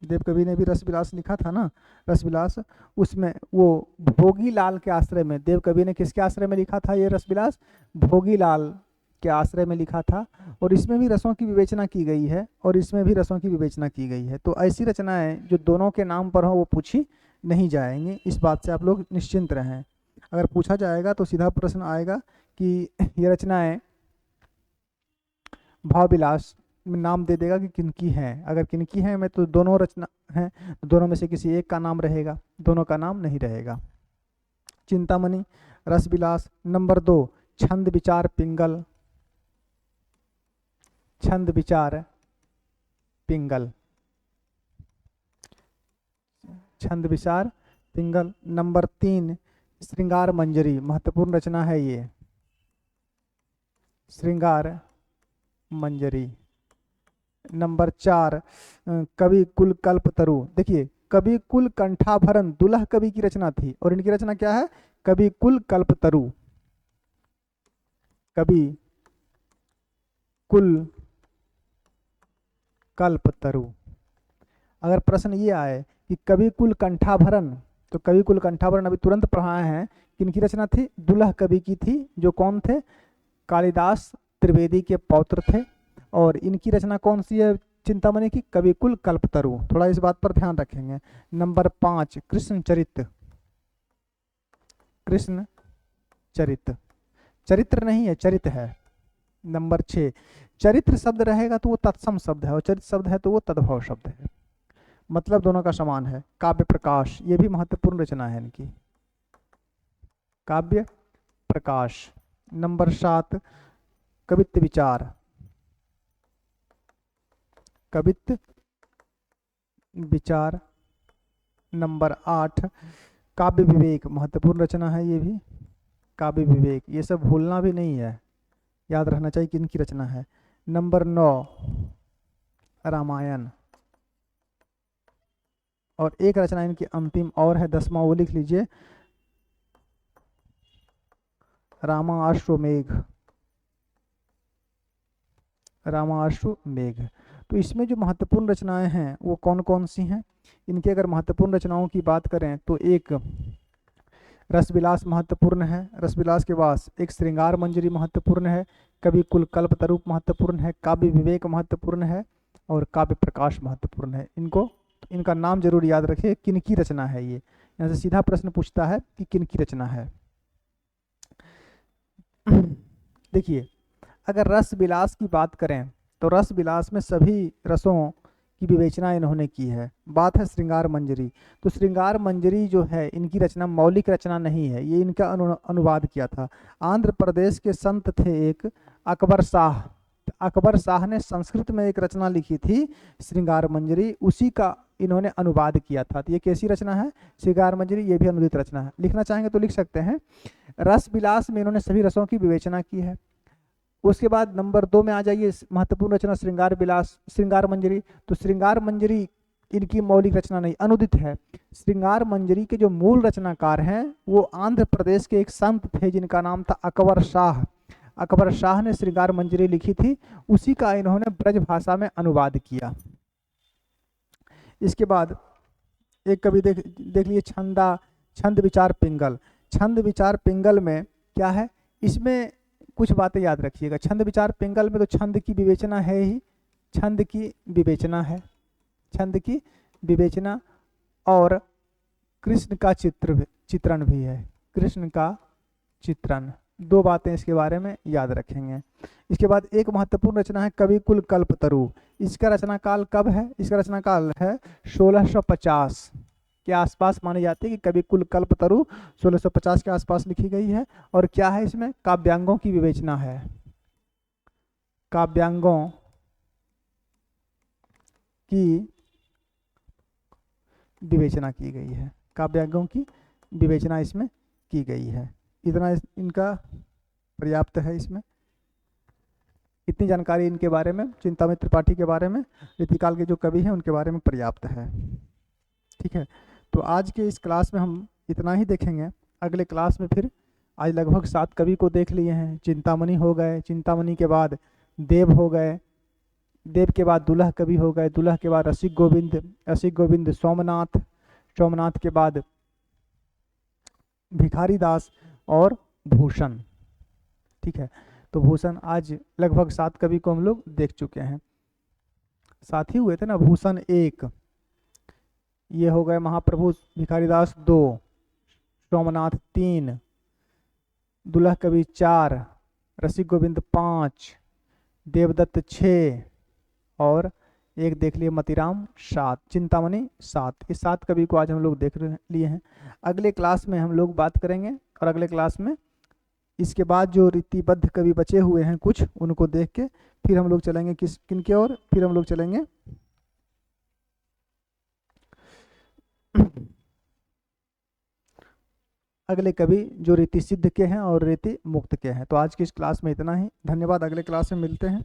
देव कवि ने भी रस विलास लिखा था ना, रस विलास, उसमें वो भोगी लाल के आश्रय में, देव कवि ने किसके आश्रय में लिखा था ये रस विलास? भोगी लाल के आश्रय में लिखा था, और इसमें भी रसों की विवेचना की गई है और इसमें भी रसों की विवेचना की गई है। तो ऐसी रचनाएं जो दोनों के नाम पर हो वो पूछी नहीं जाएंगी, इस बात से आप लोग निश्चिंत रहें। अगर पूछा जाएगा तो सीधा प्रश्न आएगा कि ये रचनाएं भाव विलास में नाम दे देगा कि किनकी हैं। अगर किनकी हैं में तो दोनों रचना हैं, तो दोनों में से किसी एक का नाम रहेगा, दोनों का नाम नहीं रहेगा। चिंतामणि, रस विलास। नंबर 2 छंद विचार पिंगल। छंद विचार पिंगल, छंद विचार पिंगल। नंबर 3 श्रृंगार मंजरी, महत्वपूर्ण रचना है ये, श्रृंगार मंजरी। नंबर 4 कवि कुल कल्प तरु। देखिए, कवि कुल कंठाभरण दुल्ह कवि की रचना थी, और इनकी रचना क्या है? कवि कुल कल्प तरु। कवि कुल कल्प तरु। अगर प्रश्न ये आए कि कवि कुल कंठाभरण, तो कवि कुल कंठाभरण अभी तुरंत पढ़ाए हैं, किनकी रचना थी? दुल्ह कवि की थी, जो कौन थे? कालिदास त्रिवेदी के पौत्र थे। और इनकी रचना कौन सी है चिंतामणि की? कवि कुल कल्पतरु। थोड़ा इस बात पर ध्यान रखेंगे। नंबर 5 कृष्ण चरित्र। कृष्ण चरित्र, चरित्र नहीं है, चरित्र है। नंबर 6 चरित्र शब्द रहेगा तो वो तत्सम शब्द है, और चरित्र शब्द है तो वो तद्भव शब्द है, मतलब दोनों का समान है। काव्य प्रकाश, ये भी महत्वपूर्ण रचना है इनकी, काव्य प्रकाश। नंबर 7 कवित्व विचार। कवित्व विचार। नंबर 8 काव्य विवेक, महत्वपूर्ण रचना है ये भी, काव्य विवेक। ये सब भूलना भी नहीं है, याद रखना चाहिए कि इनकी रचना है। नंबर 9 रामायण। और एक रचना इनकी अंतिम और है, 10वां, वो लिख लीजिए, रामाश्वमेघ। रामाश्वमेघ। तो इसमें जो महत्वपूर्ण रचनाएं हैं वो कौन कौन सी हैं? इनके अगर महत्वपूर्ण रचनाओं की बात करें तो एक रसविलास महत्वपूर्ण है, रसविलास के बाद एक श्रृंगार मंजरी महत्वपूर्ण है, कवि कुल कल्पतरू महत्वपूर्ण है, काव्य विवेक महत्वपूर्ण है, और काव्य प्रकाश महत्वपूर्ण है। इनका नाम जरूर याद रखिए, किनकी रचना है ये। यहाँ से सीधा प्रश्न पूछता है कि किनकी रचना है। देखिए, अगर रस विलास की बात करें तो रस विलास में सभी रसों की विवेचना इन्होंने की है। बात है श्रृंगार मंजरी, तो श्रृंगार मंजरी जो है इनकी रचना मौलिक रचना नहीं है, ये इनका अनुवाद किया था। आंध्र प्रदेश के संत थे एक अकबर शाह। अकबर शाह ने संस्कृत में एक रचना लिखी थी श्रृंगार मंजरी, उसी का इन्होंने अनुवाद किया था। तो ये कैसी रचना है? श्रृंगार मंजरी, ये भी अनुदित रचना है। लिखना चाहेंगे तो लिख सकते हैं। रस विलास में इन्होंने सभी रसों की विवेचना की है। उसके बाद नंबर 2 में आ जाइए, महत्वपूर्ण रचना श्रृंगार विलास, श्रृंगार मंजरी। तो श्रृंगार मंजरी इनकी मौलिक रचना नहीं, अनुदित है। श्रृंगार मंजरी के जो मूल रचनाकार हैं वो आंध्र प्रदेश के एक संत थे जिनका नाम था अकबर शाह। अकबर शाह ने श्रृंगार मंजरी लिखी थी, उसी का इन्होंने ब्रज भाषा में अनुवाद किया। इसके बाद एक कवि देख लीजिए, छंद विचार पिंगल। छंद विचार पिंगल में क्या है? इसमें कुछ बातें याद रखिएगा। छंद विचार पिंगल में तो छंद की विवेचना है ही, छंद की विवेचना है, छंद की विवेचना, और कृष्ण का चित्रण भी है, कृष्ण का चित्रण। 2 बातें इसके बारे में याद रखेंगे। इसके बाद एक महत्वपूर्ण रचना है कवि कुल कल्पतरू। इसका रचना काल कब है? इसका रचना काल है 1650 के आसपास मानी जाती है कि कवि कुल कल्पतरू 1650 के आसपास लिखी गई है। और क्या है इसमें? काव्यांगों की विवेचना है, काव्यांगों की विवेचना की गई है, काव्यांगों की विवेचना इसमें की गई है। इतना इनका पर्याप्त है। इसमें इतनी जानकारी इनके बारे में, चिंतामणि त्रिपाठी के बारे में, रीतिकाल के जो कवि हैं उनके बारे में पर्याप्त है। ठीक है, तो आज के इस क्लास में हम इतना ही देखेंगे। अगले क्लास में फिर आज लगभग 7 कवि को देख लिए हैं। चिंतामणि हो गए, चिंतामणि के बाद देव हो गए, देव के बाद दुल्ह कवि हो गए, दुल्ह के बाद रसिक गोविंद, रसिक गोविंद सोमनाथ, सोमनाथ के बाद भिखारी दास और भूषण। ठीक है, तो भूषण आज लगभग 7 कवि को हम लोग देख चुके हैं। 7 ही हुए थे ना। भूषण 1, ये हो गए महाप्रभु भिखारीदास 2, सोमनाथ 3, दुल्हा कवि 4, रसिक गोविंद 5, देवदत्त 6 और एक देख लिए मतीराम 7, चिंतामणि 7। इस 7 कवि को आज हम लोग देख लिए हैं। अगले क्लास में हम लोग बात करेंगे और अगले क्लास में इसके बाद जो रीतिबद्ध कवि बचे हुए हैं कुछ, उनको देख के फिर हम लोग चलेंगे किन के ओर, फिर हम लोग चलेंगे अगले कवि जो रीति सिद्ध के हैं और रीति मुक्त के हैं। तो आज की इस क्लास में इतना ही। धन्यवाद। अगले क्लास में मिलते हैं।